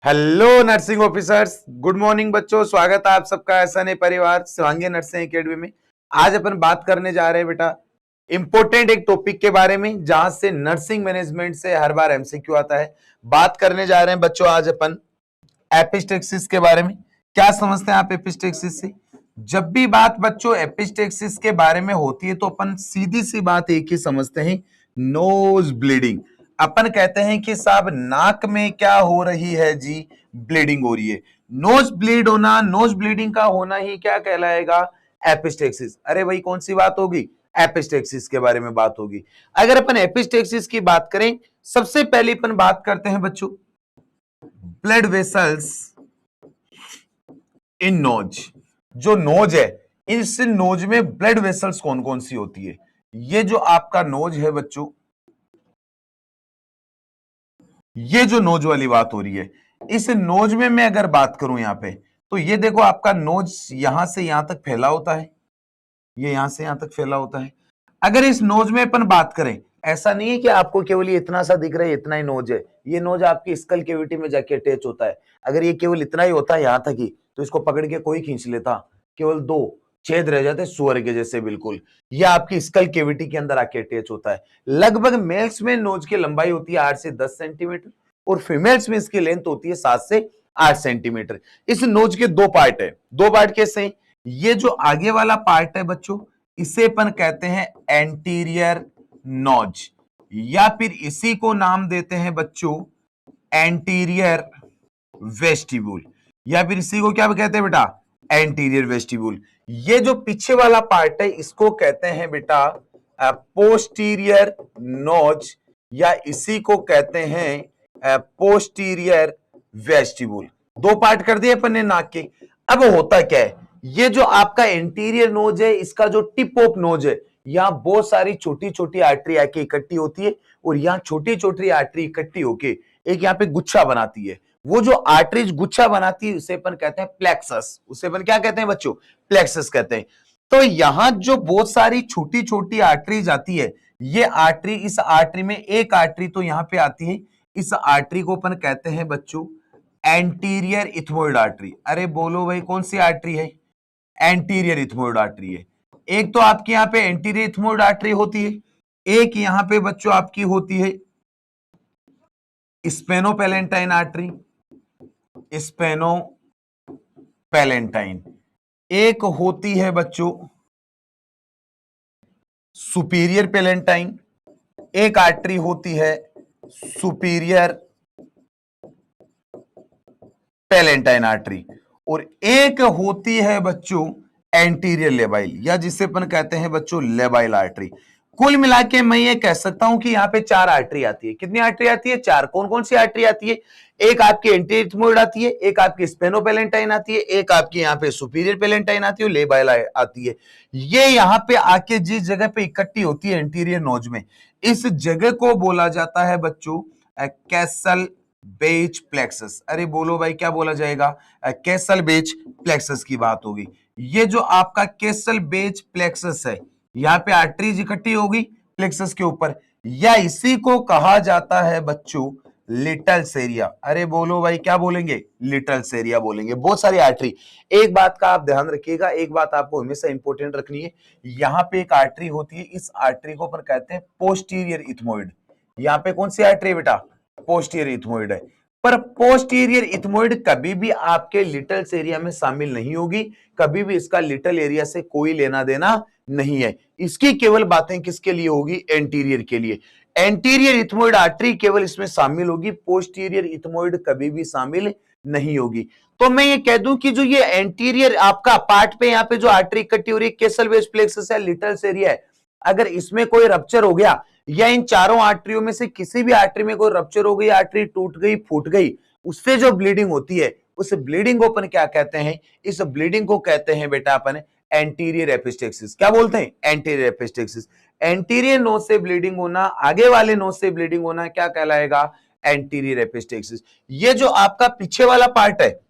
Hello nursing officers, good morning बच्चों। स्वागत है आप सबका एसएनए परिवार शिवांगी नर्सिंग एकेडमी में। आज अपन बात करने जा रहे हैं बेटा इंपॉर्टेंट एक टॉपिक के बारे में जहां से नर्सिंग मैनेजमेंट से हर बार एमसीक्यू आता है। बात करने जा रहे हैं बच्चों आज अपन एपिस्टेक्सिस के बारे में। क्या समझते हैं आप एपिस्टेक्सिस से? जब भी बात बच्चों एपिस्टेक्सिस के बारे में होती है तो अपन सीधी सी बात एक ही समझते हैं, नोज ब्लीडिंग। अपन कहते हैं कि साहब नाक में क्या हो रही है जी, ब्लीडिंग हो रही है। नोज ब्लीड होना, नोज ब्लीडिंग का होना ही क्या कहलाएगा? एपिस्टेक्सिस। अरे भाई कौन सी बात होगी? एपिस्टेक्सिस के बारे में बात होगी। अगर अपन एपिस्टेक्सिस की बात करें, सबसे पहले अपन बात करते हैं बच्चों ब्लड वेसल्स इन नोज। जो नोज है, इस नोज में ब्लड वेसल्स कौन कौन सी होती है? ये जो आपका नोज है बच्चों, ये जो नोज वाली बात हो रही है, इस नोज में मैं अगर बात करूं यहां पे, तो ये देखो आपका नोज यहां से यहां तक फैला होता है, ये यहां से यहां तक फैला होता है। अगर इस नोज में अपन बात करें, ऐसा नहीं है कि आपको केवल इतना सा दिख रहा है, इतना ही नोज है। ये नोज आपकी स्कल कैविटी में जाके अटैच होता है। अगर ये केवल इतना ही होता है यहां तक ही, तो इसको पकड़ के कोई खींच लेता, केवल दो छेद रह जाते सुअर के जैसे बिल्कुल। यह आपकी स्कल कैविटी के अंदर आके अटैच होता है। लगभग मेल्स में नोज की लंबाई होती है 8 से 10 सेंटीमीटर और फीमेल्स में इसकी लेंथ होती है 7 से 8 सेंटीमीटर। इस नोज के दो पार्ट है। दो पार्ट कैसे हैं? ये जो आगे वाला पार्ट है बच्चों, इसे अपन कहते हैं एंटीरियर नोज, या फिर इसी को नाम देते हैं बच्चों एंटीरियर वेस्टिब्यूल, या फिर इसी को क्या कहते हैं बेटा? Anterior vestibule. ये जो पीछे वाला पार्ट है इसको कहते हैं बेटा पोस्टीरियर नोज, या इसी को कहते हैं पोस्टीरियर वेस्टिब्यूल। दो पार्ट कर दिए अपन ने नाक के। अब होता क्या है, ये जो आपका एंटीरियर नोज है, इसका जो टिप ऑफ नोज है, यहां बहुत सारी छोटी छोटी आर्टरी आके इकट्ठी होती है और यहां छोटी छोटी आर्टरी इकट्ठी होके एक यहां पे गुच्छा बनाती है। वो जो आर्टरीज गुच्छा बनाती है उसे अपन कहते हैं प्लेक्सस। उसे अपन क्या कहते हैं बच्चों? प्लेक्सस कहते हैं। तो यहां जो बहुत सारी छोटी छोटी आर्टरीज आती है, ये आर्टरी, इस आर्टरी में एक आर्टरी तो यहां पे आती है, इस आर्टरी को अपन कहते हैं बच्चों एंटीरियर इथमोइड आर्टरी। अरे बोलो भाई कौन सी आर्टरी है? एंटीरियर इथमोइड आर्टरी है। एक तो आपके यहां पे एंटीरियर इथमोइड आर्टरी होती है, एक यहां पे बच्चों आपकी होती है स्पेनोपेलेंटाइन आर्टरी, स्पेनोपेलेंटाइन। एक होती है बच्चों सुपीरियर पेलेंटाइन, एक आर्टरी होती है सुपीरियर पेलेंटाइन आर्टरी, और एक होती है बच्चों एंटीरियर लेबाइल, या जिसे अपन कहते हैं बच्चों लेबाइल आर्टरी। कुल मिला के मैं ये कह सकता हूं कि यहां पे चार आर्टरी आती है। कितनी आर्टरी आती है? चार। कौन कौन सी आर्टरी आती है? एक आपकी एंटीरियर इथमोइड आती है, एक आपकी स्पेनोपेलेंटाइन आती है, एक आपकी यहाँ पे सुपीरियर पेलेंटाइन आती है, लेबाइल आती है। ये यहाँ पे आके जिस जगह पे इकट्ठी होती है एंटीरियर नोज में, इस जगह को बोला जाता है बच्चों कैसल बेज प्लेक्सस। अरे बोलो भाई क्या बोला जाएगा? कैसल बेज प्लेक्सस की बात होगी। ये जो आपका कैसल बेज प्लेक्सस है, यहाँ पे आर्टरीज इकट्ठी होगी प्लेक्सस के ऊपर, या इसी को कहा जाता है बच्चों लिटल सेरिया। अरे बोलो भाई क्या बोलेंगे? लिटल सेरिया बोलेंगे। बहुत सारी आर्टरी। एक बात का आप ध्यान रखिएगा, एक बात आपको हमेशा इंपॉर्टेंट रखनी है, यहाँ पे एक आर्टरी होती है, इस आर्टरी को अपन कहते हैं पोस्टीरियर इथमोइड। यहाँ पे कौन सी आर्टरी बेटा? पोस्टीरियर इथमोइड है। पर पोस्टीरियर इथमोइड कभी भी आपके लिटल एरिया में शामिल नहीं होगी, कभी भी इसका लिटल एरिया से कोई लेना देना नहीं है। इसकी केवल बातें किसके लिए होगी? एंटीरियर के लिए। एंटीरियर इथमोइड आर्टरी केवल इसमें शामिल होगी, पोस्टीरियर इथमोइड कभी भी शामिल नहीं होगी। तो मैं ये कह दूं कि जो ये एंटीरियर आपका पार्ट पे यहाँ पे जो आर्टरी इकट्ठी हो रही है, कैसल बेस प्लेक्सस है, लिटल एरिया है, अगर इसमें कोई रप्चर हो गया या इन चारों आर्टरियों में से किसी भी आर्टरी में कोई रप्चर हो गई, आर्टरी टूट गई, फूट गई, उससे जो ब्लीडिंग होती है, उस ब्लीडिंग को अपन क्या कहते हैं? इस ब्लीडिंग को कहते हैं बेटा अपन एंटीरियर एपिस्टेक्सिस। क्या बोलते हैं? Anterior epistaxis. एंटीरियर नोज से ब्लीडिंग होना, आगे वाले नोज से ब्लीडिंग होना क्या कहलाएगा? Anterior epistaxis. ये जो आपका पीछे वाला पार्ट है,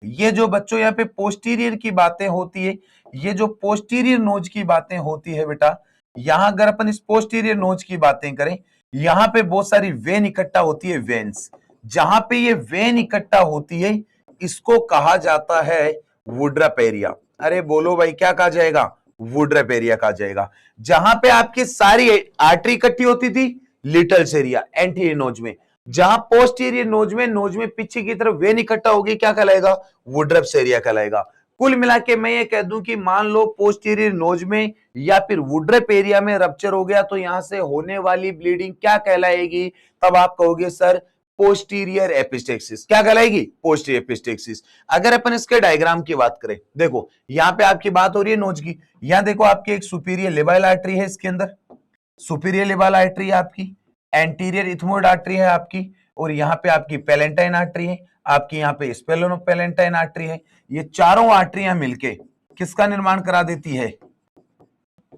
ये जो बच्चों यहाँ पे पोस्टीरियर की बातें होती है, ये जो पोस्टीरियर नोज की बातें होती है बेटा, यहां अगर अपन इस पोस्टीरियर नोज की बातें करें, यहां पे बहुत सारी वेन इकट्ठा होती है, वेन्स। जहां पे ये वेन इकट्ठा होती है इसको कहा जाता है वुड्रप एरिया। अरे बोलो भाई क्या कहा जाएगा? वुड्रप एरिया कहा जाएगा। जहां पे आपकी सारी आर्टरी इकट्ठी होती थी लिटल्स एरिया एंटीरियर नोज में, जहां पोस्टीरियर नोज में पीछे की तरफ वेन इकट्ठा होगी क्या कहलाएगा? वुड्रप्स एरिया कहलाएगा। कुल मिला के मैं ये कह दूं कि मान लो पोस्टीरियर नोज में या फिर वुड्रप एरिया में रप्चर हो गया तो यहां से होने वाली ब्लीडिंग क्या कहलाएगी? तब आप कहोगे सर पोस्टीरियर एपिस्टेक्सिस। क्या कहलाएगी? Posterior epistasis. अगर अपन इसके डायग्राम की बात करें, देखो यहां पे आपकी बात हो रही है नोज की, यहां देखो आपकी एक सुपीरियर लेबाइल आर्टरी है, इसके अंदर सुपीरियर लेबाइल आर्टरी है आपकी, एंटीरियर इथमोइड आर्टरी है आपकी, और यहाँ पे आपकी पैलेंटाइन आर्टरी है, आपकी यहाँ पे स्पेलेनोपैलेंटाइन आर्टरी है। ये चारों आर्टरियां मिलके किसका निर्माण करा देती है?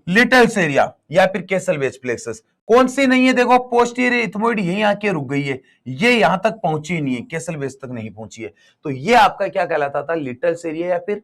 लिटल्स एरिया या फिर केसल वेज प्लेक्सस। कौन सी नहीं है? देखो पोस्टीरियर इथमोइड यहीं आके रुक गई है, ये यहां तक पहुंची नहीं है, केसल वेज तक नहीं पहुंची है, तो ये आपका क्या कहलाता था? लिटल्स एरिया या फिर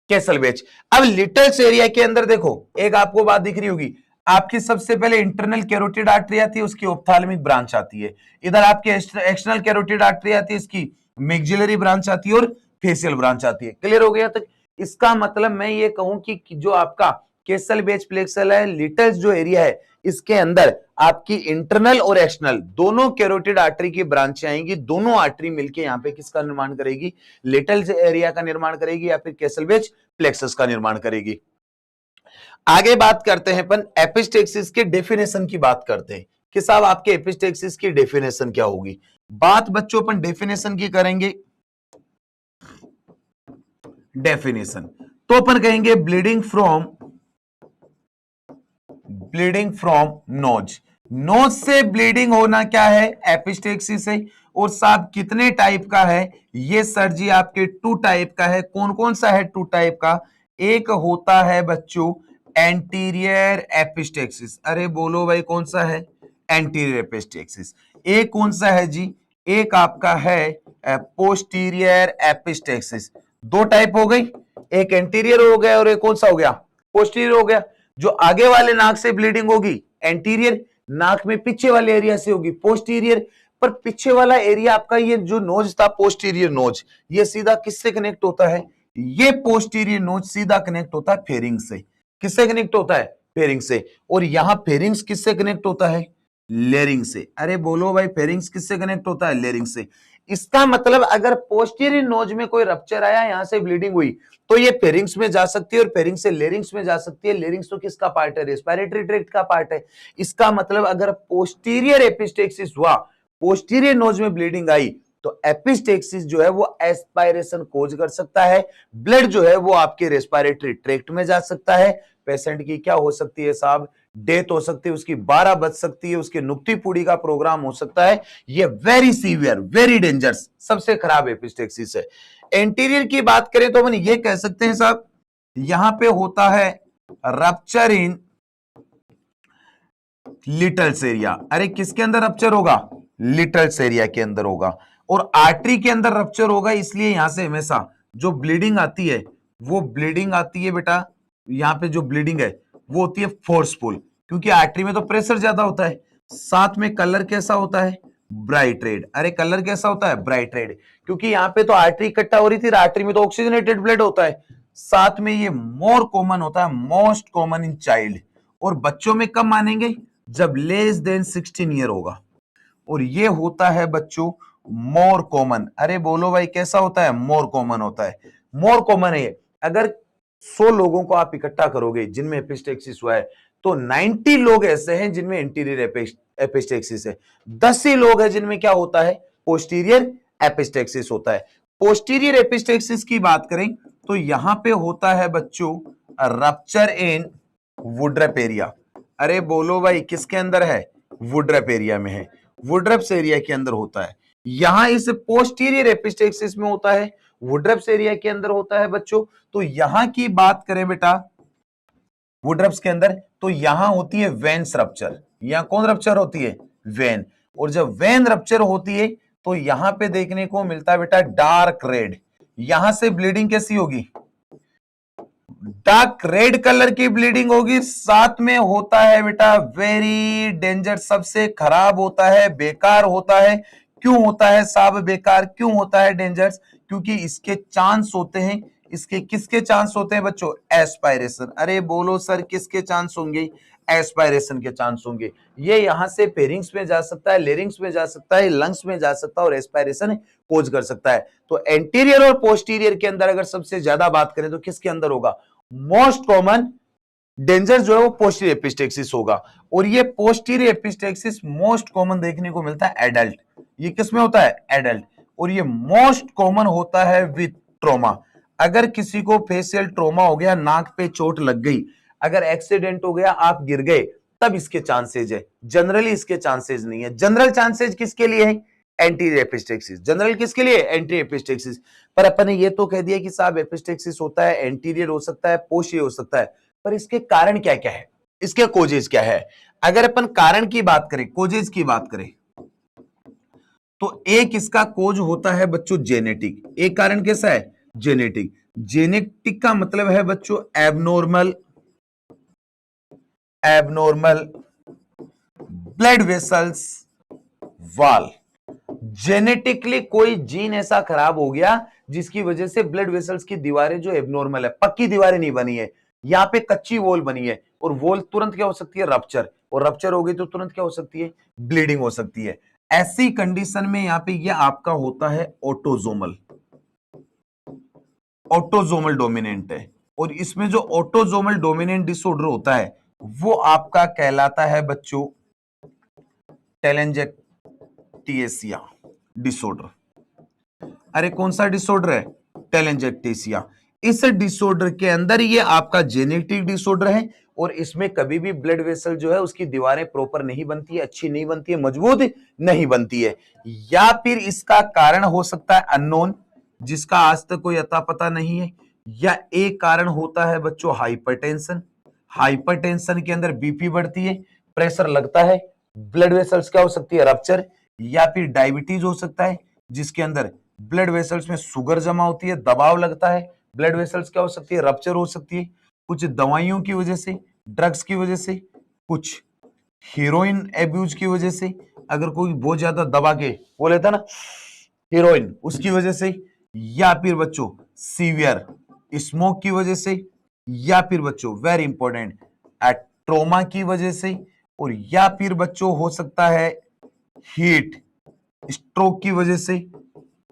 केसल वेज। अब लिटल्स एरिया के अंदर देखो एक आपको बात दिख रही होगी, आपकी सबसे पहले इंटरनल कैरोटिड आर्टरी आती है, उसकी ऑप्थाल्मिक ब्रांच आती है, इधर आपकी एक्सटर्नल कैरोटिड आर्टरी आती है, इसकी मैक्सिलरी ब्रांच आती है और फेशियल ब्रांच आती है। क्लियर हो गया? तक इसका मतलब मैं ये कहूं कि जो आपका केसल बेस प्लेक्सल है, लिटल्स जो एरिया है, इसके अंदर आपकी इंटरनल और एक्सटर्नल दोनों कैरोटिड आर्टरी की ब्रांचें आएंगी, दोनों आर्टरी मिलके यहां पे किसका निर्माण करेगी? लिटल्स एरिया का निर्माण करेगी या फिर केसल बेस प्लेक्सस का निर्माण करेगी। आगे बात करते हैं अपन एपिस्टेक्सिस के डेफिनेशन की बात करते हैं कि साहब आपके एपिस्टेक्सिस की डेफिनेशन क्या होगी। बात बच्चों अपन डेफिनेशन की करेंगे। डेफिनेशन तो अपन कहेंगे ब्लीडिंग फ्रॉम नोज। नोज से ब्लीडिंग होना क्या है? एपिस्टेक्सिस है। और साहब कितने टाइप का है? ये सर जी आपके 2 टाइप का है। कौन कौन सा है 2 टाइप का? एक होता है बच्चों एंटीरियर एपिस्टेक्सिस। अरे बोलो भाई कौन सा है? Anterior epistaxis. एक कौन सा है जी? एक आपका है पोस्टीरियर एपिस्टेक्सिस। 2 टाइप हो गई, एक एंटीरियर हो गया और एक कौन सा हो गया? पोस्टीरियर हो गया। जो आगे वाले नाक से ब्लीडिंग होगी एंटीरियर, नाक में पीछे वाले एरिया से होगी पोस्टीरियर। पर पीछे वाला एरिया आपका ये जो नोज था पोस्टीरियर नोज, ये सीधा किससे कनेक्ट होता है? ये पोस्टीरियर नोज सीधा कनेक्ट होता है फेरिंग्स से। किससे कनेक्ट होता है? फेरिंग्स से। और यहां फेरिंग्स किससे कनेक्ट होता है? लेरिंग्स से। अरे बोलो भाई फेरिंग्स किससे कनेक्ट होता है? लेरिंग्स से। इसका मतलब अगर पोस्टीरियर नोज में कोई रप्चर आया, यहां से ब्लीडिंग हुई, तो ये फेरिंग्स में जा सकती है और फेरिंग्स से लेरिंग्स में जा सकती है। लेरिंग्स तो किसका पार्ट है? रेस्पिरेटरी ट्रैक्ट का पार्ट है। इसका मतलब अगर पोस्टीरियर एपिस्टेक्सिस हुआ, पोस्टीरियर नोज में ब्लीडिंग आई, तो एपिस्टेक्सिस जो है वो एस्पायरेशन कोज कर सकता है। ब्लड जो है वो आपके रेस्पिरेटरी ट्रैक्ट में जा सकता है। पेशेंट की क्या हो सकती है साहब? डेथ हो सकती है, उसकी 12 बज सकती है, उसके नुक्ती पूड़ी का प्रोग्राम हो सकता है। ये वेरी सीवियर, वेरी डेंजरस, सबसे खराब एपिस्टेक्सिस है। एंटीरियर की बात करें तो अपन ये कह सकते हैं साहब यहां पे होता है रप्चर इन लिटल्स एरिया। अरे किसके अंदर रप्चर होगा? लिटल्स एरिया के अंदर होगा। और आर्टरी के अंदर रप्चर होगा, इसलिए यहां से हमेशा जो ब्लीडिंग आती है वो ब्लीडिंग आती है बेटा, यहां पे जो ब्लीडिंग है वो होती है फोर्सफुल, क्योंकि आर्टरी में तो प्रेशर ज्यादा होता है। साथ में कलर कैसा होता है? Bright red. अरे कलर कैसा होता है? ब्राइट रेड, क्योंकि यहां पे तो आर्टरी इकट्ठा हो रही थी, आर्टरी में तो ऑक्सीजनेटेड ब्लड होता है। साथ में ये मोर कॉमन होता है, मोस्ट कॉमन इन चाइल्ड। और बच्चों में कब मानेंगे? जब लेस देन 16 ईयर होगा। और ये होता है बच्चों मोर कॉमन। अरे बोलो भाई कैसा होता है? मोर कॉमन होता है। मोर कॉमन है। अगर 100 लोगों को आप इकट्ठा करोगे जिनमें एपिस्टेक्सिस हुआ है, तो 90 लोग ऐसे हैं जिनमें इंटीरियर एपिस्टेक्सिस है। 10 ही लोग हैं जिनमें क्या होता है? पोस्टीरियर एपिस्टेक्सिस होता है। पोस्टीरियर एपिस्टेक्सिस की बात करें तो यहां पे होता है बच्चों रप्चर इन वुड्रप एरिया। अरे बोलो भाई किसके अंदर है? वुड्रप एरिया में है, वुड्रप्स एरिया के अंदर होता है। यहां इस पोस्टीरियर एपिस्टेक्सिस में होता है, वुड्रप्स एरिया के अंदर होता है बच्चों। तो यहां की बात करें बेटा वुड्रप्स के अंदर, तो यहां होती है वेन्स रप्चर। यहां कौन रप्चर होती है? वेन। और जब वेन रप्चर होती है तो यहां पे देखने को मिलता है बेटा डार्क रेड। यहां से ब्लीडिंग कैसी होगी? डार्क रेड कलर की ब्लीडिंग होगी। साथ में होता है बेटा वेरी डेंजर, सबसे खराब होता है, बेकार होता है। क्यों होता है साहब बेकार, क्यों होता है डेंजरस? क्योंकि इसके चांस होते हैं, इसके किसके चांस होते हैं बच्चों? एस्पायरेशन। अरे बोलो सर किसके चांस होंगे? एस्पायरेशन के चांस होंगे। ये यहां से फेरिंग्स में जा सकता है, लेरिंग्स में जा सकता है, लंग्स में जा सकता है और एस्पायरेशन कोज कर सकता है। तो एंटीरियर और पोस्टीरियर के अंदर अगर सबसे ज्यादा बात करें तो किसके अंदर होगा? मोस्ट कॉमन डेंजर जो है वो पोस्टीरियर एपिस्टेक्सिस होगा। और ये पोस्टीरियर एपिस्टेक्सिस मोस्ट कॉमन देखने को मिलता है एडल्ट। ये किस में होता है? एडल्ट। और ये मोस्ट कॉमन होता है विथ ट्रोमा। अगर किसी को फेशियल ट्रोमा हो गया, नाक पे चोट लग गई, अगर एक्सीडेंट हो गया, आप गिर गए, तब इसके चांसेज है। जनरली इसके चांसेज नहीं है। जनरल चांसेज किसके लिए है? Anterior epistaxis. जनरल किसके लिए? Anterior epistaxis. पर अपन ने ये तो कह दिया कि साहब एपिस्टेक्सिस होता है, एंटीरियर हो सकता है, पोस्टीरियर हो सकता है, पर इसके कारण क्या क्या है, इसके कोजेज क्या है? अगर अपन कारण की बात करें, कोजेज की बात करें, तो एक इसका कोज होता है बच्चों जेनेटिक। एक कारण कैसा है? जेनेटिक। जेनेटिक का मतलब है बच्चों abnormal blood vessels wall. Genetically कोई जीन ऐसा खराब हो गया जिसकी वजह से ब्लड वेसल्स की दीवारें जो एबनॉर्मल है, पक्की दीवारें नहीं बनी है, यहाँ पे कच्ची वॉल बनी है, और वॉल तुरंत क्या हो सकती है? रप्चर। और रप्चर हो गई तो तुरंत क्या हो सकती है? ब्लीडिंग हो सकती है। ऐसी कंडीशन में यहाँ पे ये आपका होता है ऑटोजोमल डोमिनेंट है। और इसमें जो ऑटोजोमल डोमिनेंट डिसऑर्डर होता है वो आपका कहलाता है बच्चों टेलेंजेक्टिएसिया डिसऑर्डर। अरे कौन सा डिसऑर्डर है? टेलेंजेक्टेसिया। इस डिसऑर्डर के अंदर ये आपका जेनेटिक डिसऑर्डर है, और इसमें कभी भी ब्लड वेसल जो है उसकी दीवारें प्रॉपर नहीं बनती है, अच्छी नहीं बनती है, मजबूत नहीं बनती है। या फिर इसका कारण हो सकता है अननोन, जिसका आज तक कोई अता पता नहीं है। या एक कारण होता है बच्चों हाइपरटेंशन। हाइपरटेंशन के अंदर बीपी बढ़ती है, प्रेशर लगता है, ब्लड वेसल्स क्या हो सकती है? रप्चर। या फिर डायबिटीज हो सकता है, जिसके अंदर ब्लड वेसल्स में शुगर जमा होती है, दबाव लगता है, ब्लड वेसल्स क्या हो सकती है? रप्चर हो सकती है। कुछ दवाइयों की वजह से, ड्रग्स की वजह से, कुछ हीरोइन एब्यूज की वजह से, अगर कोई बहुत ज्यादा दबा के वो लेता ना हीरोइन, उसकी वजह से, या फिर बच्चों सीवियर स्मोक की वजह से, या फिर बच्चों वेरी इंपॉर्टेंट ट्रोमा की वजह से, और या फिर बच्चों हो सकता है हीट स्ट्रोक की वजह से।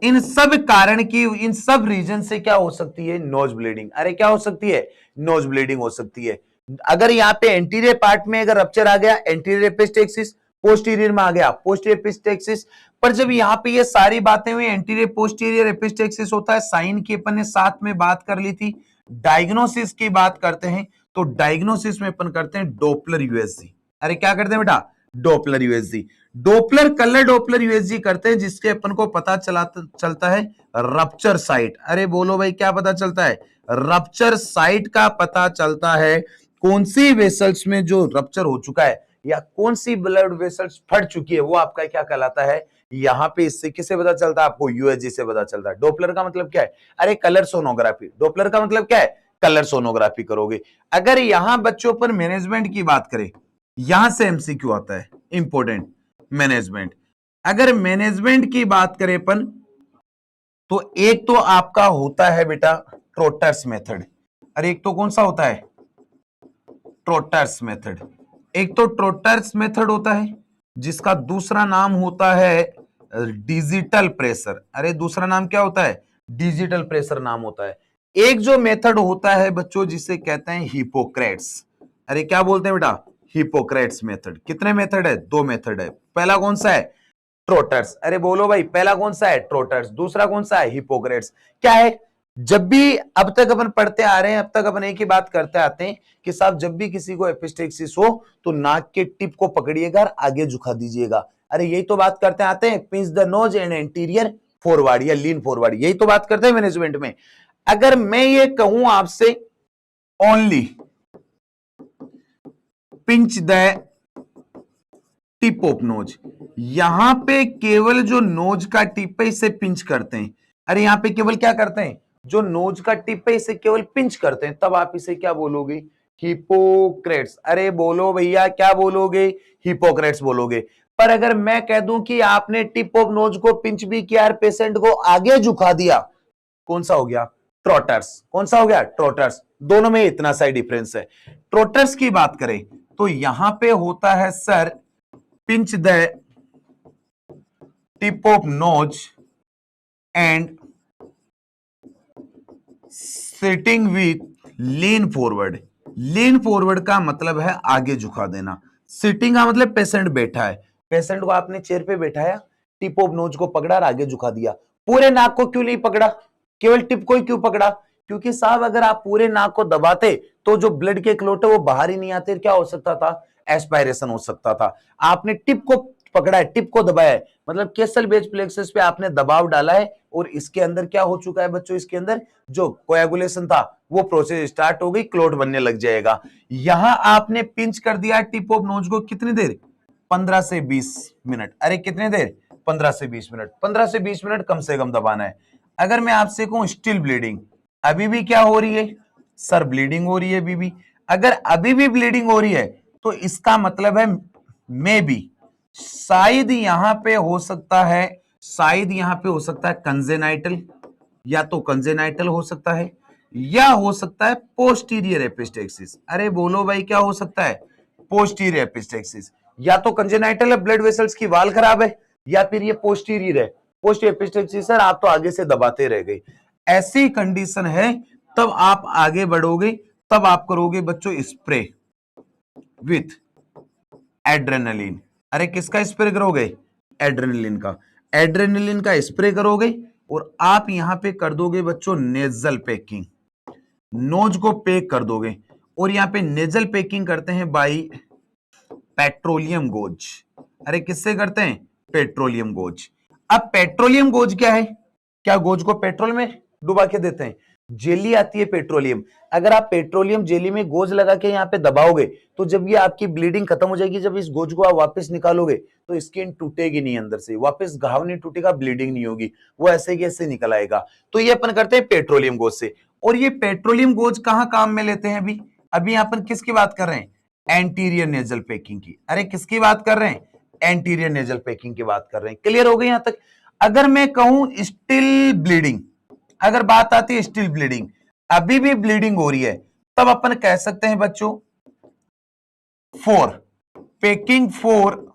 इन सब कारण की, इन सब रीजन से क्या हो सकती है? Nose bleeding. अरे क्या हो सकती है? नोज ब्लीडिंग हो सकती है। अगर यहाँ पे एंटीरियर पार्ट में अगर रप्चर आ गया, एंटीरियर एपिस्टेक्सिस, पोस्टीरियर में आ गया पोस्टीरियर एपिस्टेक्सिस। पर जब यहाँ पे ये सारी बातें हुई, एंटीरियर पोस्टीरियर एपिस्टेक्सिस होता है, साइन की अपन ने साथ में बात कर ली थी। डायग्नोसिस की बात करते हैं तो डायग्नोसिस में अपन करते हैं डॉपलर यूएसजी। अरे क्या करते हैं बेटा? Doppler USG. Doppler colour Doppler USG करते हैं, जिसके अपन को पता चलता है रप्चर साइट। अरे बोलो भाई क्या पता चलता है? रप्चर साइट का पता चलता है। कौन सी वेसल्स में जो रप्चर हो चुका है या कौन सी ब्लड वेसल्स फट चुकी है वो आपका क्या कहलाता है? यहाँ पे इससे किसे पता चलता है? आपको यूएसजी से पता चलता है। डॉपलर का मतलब क्या है? अरे कलर सोनोग्राफी। डॉपलर का मतलब क्या है? कलर सोनोग्राफी करोगे। अगर यहां बच्चों पर मैनेजमेंट की बात करें, यहां से एमसीक्यू आता है इंपॉर्टेंट मैनेजमेंट। अगर मैनेजमेंट की बात करें अपन, तो एक तो आपका होता है बेटा ट्रोटर्स मेथड। अरे एक तो कौन सा होता है? ट्रोटर्स मेथड। एक तो ट्रोटर्स मेथड होता है, जिसका दूसरा नाम होता है डिजिटल प्रेशर। अरे दूसरा नाम क्या होता है? डिजिटल प्रेशर नाम होता है। एक जो मेथड होता है बच्चों जिसे कहते हैं हिपोक्रेट्स। अरे क्या बोलते हैं बेटा? Hippocrates method. कितने मेथड है? दो मेथड है। पहला कौन सा है? ट्रोटर्स। अरे बोलो भाई पहला कौन सा है? ट्रोटर्स। दूसरा कौन सा है? हिपोक्रेट्स। क्या है? जब भी अब तक अपन पढ़ते आ रहे हैं, अब तक अपन एक ही बात करते आते हैं कि साहब जब भी किसी को एपिस्टेक्सिस हो तो नाक के टिप को पकड़िएगा और आगे झुका दीजिएगा। अरे यही तो बात करते आते हैं, pinch the nose and anterior forward या लीन फॉरवर्ड, यही तो बात करते हैं मैनेजमेंट में। अगर मैं ये कहूं आपसे only pinch the tip of nose, यहां पे केवल जो नोज का टिप है इसे पिंच करते हैं। अरे यहां पे केवल क्या करते हैं? जो नोज का टिप है इसे केवल पिंच करते हैं, तब आप इसे क्या बोलोगे? हिपोक्रेट्स। अरे बोलो भैया क्या बोलोगे? हिपोक्रेट्स बोलोगे। पर अगर मैं कह दूं कि आपने टिप ऑफ नोज को पिंच भी किया और पेशेंट को आगे झुका दिया, कौन सा हो गया? ट्रोटर्स। कौन सा हो गया? ट्रोटर्स। दोनों में इतना सा डिफरेंस है। ट्रोटर्स की बात करें तो यहां पे होता है sir pinch the tip of nose and sitting with lean forward. Lean forward का मतलब है आगे झुका देना। सिटिंग का मतलब पेशेंट बैठा है, पेशेंट को आपने चेयर पे बैठाया, टिप ऑफ नोज को पकड़ा और आगे झुका दिया। पूरे नाक को क्यों नहीं पकड़ा, केवल टिप को ही क्यों पकड़ा? क्योंकि साहब अगर आप पूरे नाक को दबाते तो जो ब्लड के क्लोट है वो बाहर ही नहीं आते, क्या हो सकता था? एस्पायरेशन हो सकता था। आपने टिप को पकड़ा है, टिप को दबाया है, मतलब केसल बेस प्लेक्सस पे आपने दबाव डाला है और इसके अंदर क्या हो चुका है बच्चों? इसके अंदर जो कोएगुलेशन था वो प्रोसेस स्टार्ट हो गई, क्लोट बनने लग जाएगा। यहां आपने पिंच कर दिया टिप ऑफ नोज को, कितनी देर? 15 से 20 मिनट। अरे कितने देर? 15 से 20 मिनट। 15 से 20 मिनट कम से कम दबाना है। अगर मैं आपसे कहूं स्टिल ब्लीडिंग, अभी भी क्या हो रही है सर? ब्लीडिंग हो रही है अभी भी। अगर अभी भी ब्लीडिंग हो रही है तो इसका मतलब है मे बी, शायद यहां पे हो सकता है, शायद यहां पे हो सकता है कंजेनाइटल, या तो कंजेनाइटल हो सकता है या हो सकता है पोस्टीरियर एपिस्टेक्सिस। अरे बोलो भाई क्या हो सकता है? Posterior epistaxis. या तो कंजेनाइटल है, ब्लड वेसल्स की वाल खराब है, या फिर ये पोस्टीरियर है, पोस्टीरियर एपिस्टेक्सिस। सर आप तो आगे से दबाते रह गए। ऐसी कंडीशन है तब आप आगे बढ़ोगे, तब आप करोगे बच्चों स्प्रे विथ एड्रेनलिन। अरे किसका स्प्रे करोगे? एड्रेनलिन का। एड्रेनलिन का स्प्रे करोगे और आप यहां पे कर दोगे बच्चों नेजल पैकिंग, नोज को पैक कर दोगे। और यहां पे नेजल पैकिंग करते हैं बाई पेट्रोलियम गोज। अरे किससे करते हैं? Petroleum goes. अब पेट्रोलियम गोज क्या है? क्या गोज को पेट्रोल में डुबा के देते हैं? जेली आती है पेट्रोलियम, अगर आप पेट्रोलियम जेली में गोज लगा के यहाँ पे दबाओगे तो जब ये आपकी ब्लीडिंग खत्म हो जाएगी, जब इस गोज को आप वापस निकालोगे तो स्किन टूटेगी नहीं अंदर से, वापस घाव नहीं टूटेगा, ब्लीडिंग नहीं होगी, वो ऐसे के ऐसे निकल आएगा। तो ये अपन करते हैं पेट्रोलियम गोज से। और ये पेट्रोलियम गोज कहां काम में लेते हैं? अभी अभी अपन किसकी बात कर रहे हैं? एंटीरियर नेजल पैकिंग की। अरे किसकी बात कर रहे हैं? एंटीरियर नेजल पैकिंग की बात कर रहे हैं। क्लियर हो गई यहां तक? अगर मैं कहूं स्टिल ब्लीडिंग, अगर बात आती है स्टिल ब्लीडिंग, अभी भी ब्लीडिंग हो रही है, तब अपन कह सकते हैं बच्चों for packing for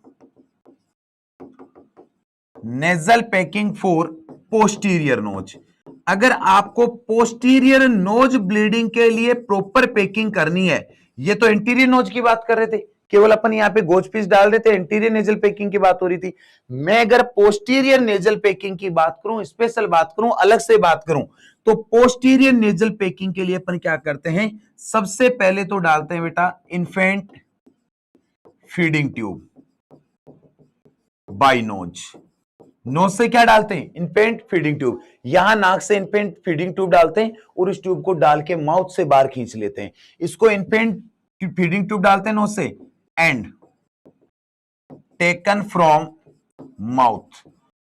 nasal packing for posterior nose. अगर आपको पोस्टीरियर नोज ब्लीडिंग के लिए प्रॉपर पैकिंग करनी है, ये तो एंटीरियर नोज की बात कर रहे थे, केवल अपन यहां पे गोज पीस डाल रहे थे, एंटीरियर नेजल पैकिंग की बात हो रही थी। मैं अगर पोस्टीरियर नेजल पैकिंग की बात करूं, स्पेशल बात करूं, अलग से बात करूं, तो पोस्टीरियर नेजल पैकिंग के लिए अपन क्या करते हैं? सबसे पहले तो डालते हैं बेटा infant feeding tube by nose. Nose से क्या डालते हैं? Infant feeding tube. यहां नाक से इनफेंट फीडिंग ट्यूब डालते हैं और इस ट्यूब को डाल के माउथ से बाहर खींच लेते हैं। इसको इनफेंट फीडिंग ट्यूब डालते हैं नोज से एंड टेकन फ्रॉम माउथ।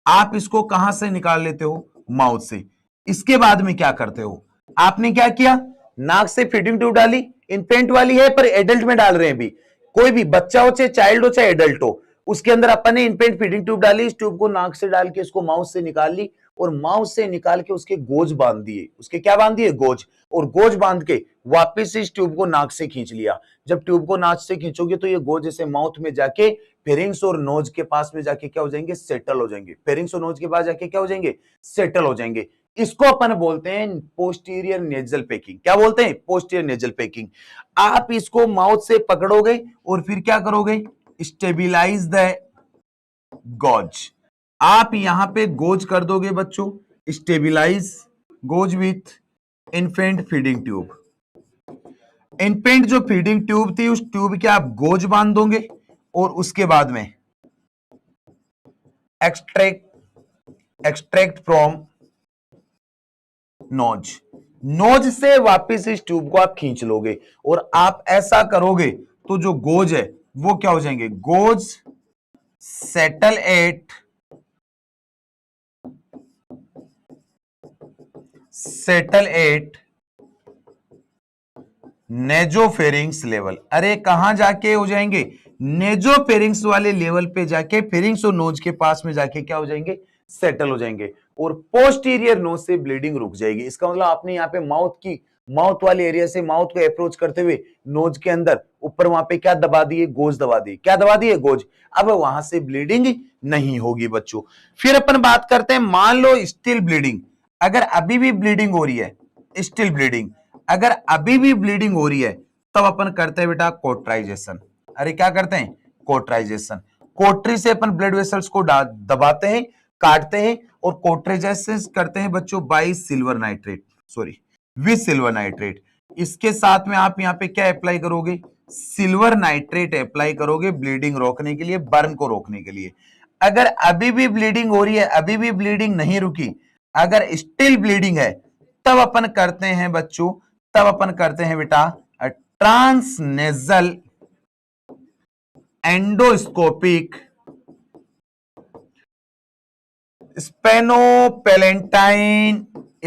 आप इसको कहां से निकाल लेते हो? माउथ से। इसके बाद में क्या करते हो? आपने क्या किया? नाक से फीडिंग ट्यूब डाली, इनफेंट वाली है पर एडल्ट में डाल रहे हैं। भी कोई भी बच्चा हो, चाहे चाइल्ड हो, चाहे एडल्ट हो, उसके अंदर अपन ने इनफेंट फीडिंग ट्यूब डाली, इस ट्यूब को नाक से डाल के इसको माउथ से निकाल ली और माउथ से निकाल के उसके गोज बांध दिए। उसके क्या बांध दिए? गोज। और गोज बांध के वापस इस ट्यूब को नाक से खींच लिया। जब ट्यूब को नाक से खींचोगे तो ये गोज ऐसे माउथ में जाके फेरिंग्स और नोज के पास में जाके क्या हो जाएंगे? सेटल हो जाएंगे। फेरिंग्स और नोज के पास जाके क्या हो जाएंगे? सेटल हो जाएंगे। इसको अपन बोलते हैं पोस्टीरियर नेजल पैकिंग। क्या बोलते हैं? Posterior nasal packing. आप इसको माउथ से पकड़ोगे और फिर क्या करोगे? Stabilise the goes. आप यहां पे गोज कर दोगे बच्चों, stabilise goes with infant feeding tube. Infant जो फीडिंग ट्यूब थी उस ट्यूब के आप गोज बांध दोगे और उसके बाद में एक्सट्रैक्ट फ्रॉम नोज। नोज से वापस इस ट्यूब को आप खींच लोगे और आप ऐसा करोगे तो जो गोज है वो क्या हो जाएंगे? Goes settle at nasopharynx level. अरे कहां जाके हो जाएंगे? नेजोफेरिंग्स वाले लेवल पे जाके फेरिंग्स और नोज के पास में जाके क्या हो जाएंगे? सेटल हो जाएंगे और पोस्टीरियर नोज से ब्लीडिंग रुक जाएगी। इसका मतलब आपने यहाँ पे माउथ वाले एरिया से माउथ को अप्रोच करते हुए नोज के अंदर ऊपर वहां पे क्या दबा दिए? गोज दबा दिए। क्या दबा दिए? गोज। अब वहां से ब्लीडिंग नहीं होगी बच्चों। फिर अपन बात करते हैं, मान लो स्टिल ब्लीडिंग, अगर अभी भी ब्लीडिंग हो रही है, स्टिल ब्लीडिंग, अगर अभी भी ब्लीडिंग हो रही है, तब अपन करते हैं बेटा कोट्राइजेशन। अरे क्या करते हैं? कोट्राइजेशन। कोटरी से अपन ब्लड वेसल्स को दबाते हैं, काटते हैं और कोट्राइजेशन करते हैं बच्चों by silver nitrate, sorry with silver nitrate. इसके साथ में आप यहां पे क्या अप्लाई करोगे? सिल्वर नाइट्रेट अप्लाई करोगे ब्लीडिंग रोकने के लिए, बर्न को रोकने के लिए। अगर अभी भी ब्लीडिंग हो रही है, अभी भी ब्लीडिंग नहीं रुकी, अगर स्टिल ब्लीडिंग है, तब अपन करते हैं बच्चों, तब अपन करते हैं बेटा ट्रांसनेजल एंडोस्कोपिक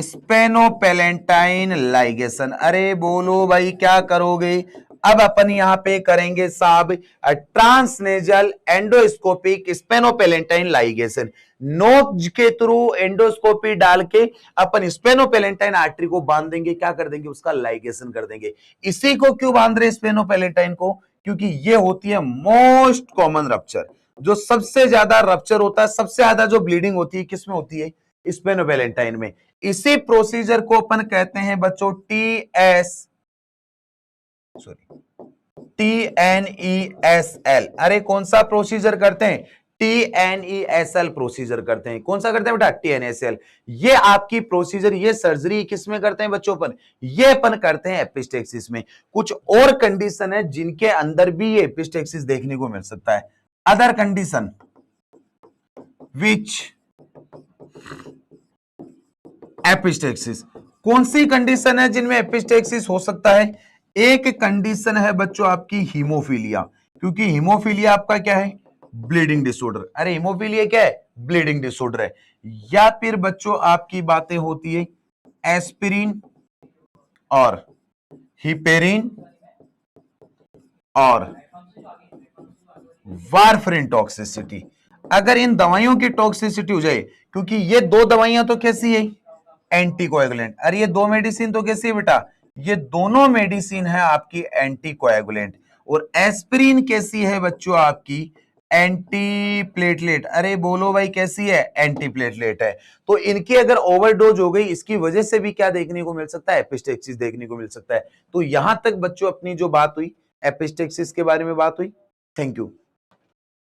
स्पेनोपेलेंटाइन लाइगेशन। अरे बोलो भाई क्या करोगे? अब अपन यहां पे करेंगे साहब ट्रांसनेजल एंडोस्कोपिक स्पेनोपेलेंटाइन लाइगेशन। नोज के थ्रू एंडोस्कोपी डाल के अपन स्पेनोपेलेंटाइन आर्टरी को बांध देंगे, क्या कर देंगे? उसका लाइगेशन कर देंगे। इसी को क्यों बांध रहे स्पेनोपेलेंटाइन को? क्योंकि ये होती है मोस्ट कॉमन रप्चर। जो सबसे ज्यादा रप्चर होता है, सबसे ज्यादा जो ब्लीडिंग होती है, किसमें होती है? स्पेनोपेलेंटाइन में। इसी प्रोसीजर को अपन कहते हैं बच्चों TNESL। अरे कौन सा प्रोसीजर करते हैं? TNESL प्रोसीजर करते हैं। कौन सा करते हैं बेटा? TNESL। ये आपकी प्रोसीजर, ये सर्जरी किसमें करते हैं बच्चों? अपन ये अपन करते हैं एपिस्टेक्सिस में। कुछ और कंडीशन है जिनके अंदर भी ये एपिस्टेक्सिस देखने को मिल सकता है। अदर कंडीशन विच एपिस्टेक्सिस, कौन सी कंडीशन है जिनमें एपिस्टेक्सिस हो सकता है? एक कंडीशन है बच्चों आपकी हीमोफीलिया, क्योंकि हीमोफीलिया आपका क्या है? Bleeding disorder. अरे हीमोफीलिया क्या है? ब्लीडिंग डिसऑर्डर है। या फिर बच्चों आपकी बातें होती है एस्पिरिन और हिपेरिन और वारफरिन टॉक्सिसिटी। अगर इन दवाइयों की टॉक्सिसिटी हो जाए, क्योंकि ये दो दवाइयां तो कैसी है? एंटीकोएगुलेंट। अरे ये दो मेडिसिन तो कैसी है बेटा? ये दोनों मेडिसिन है आपकी एंटीकोएगुलेंट। और एस्पिरिन कैसी है बच्चों? आपकी एंटी प्लेटलेट। अरे बोलो भाई कैसी है? एंटी प्लेटलेट है। तो इनकी अगर ओवरडोज हो गई, इसकी वजह से भी क्या देखने को मिल सकता है? एपिस्टेक्सिस देखने को मिल सकता है। तो यहां तक बच्चों अपनी जो बात हुई एपिस्टेक्सिस के बारे में बात हुई। Thank you.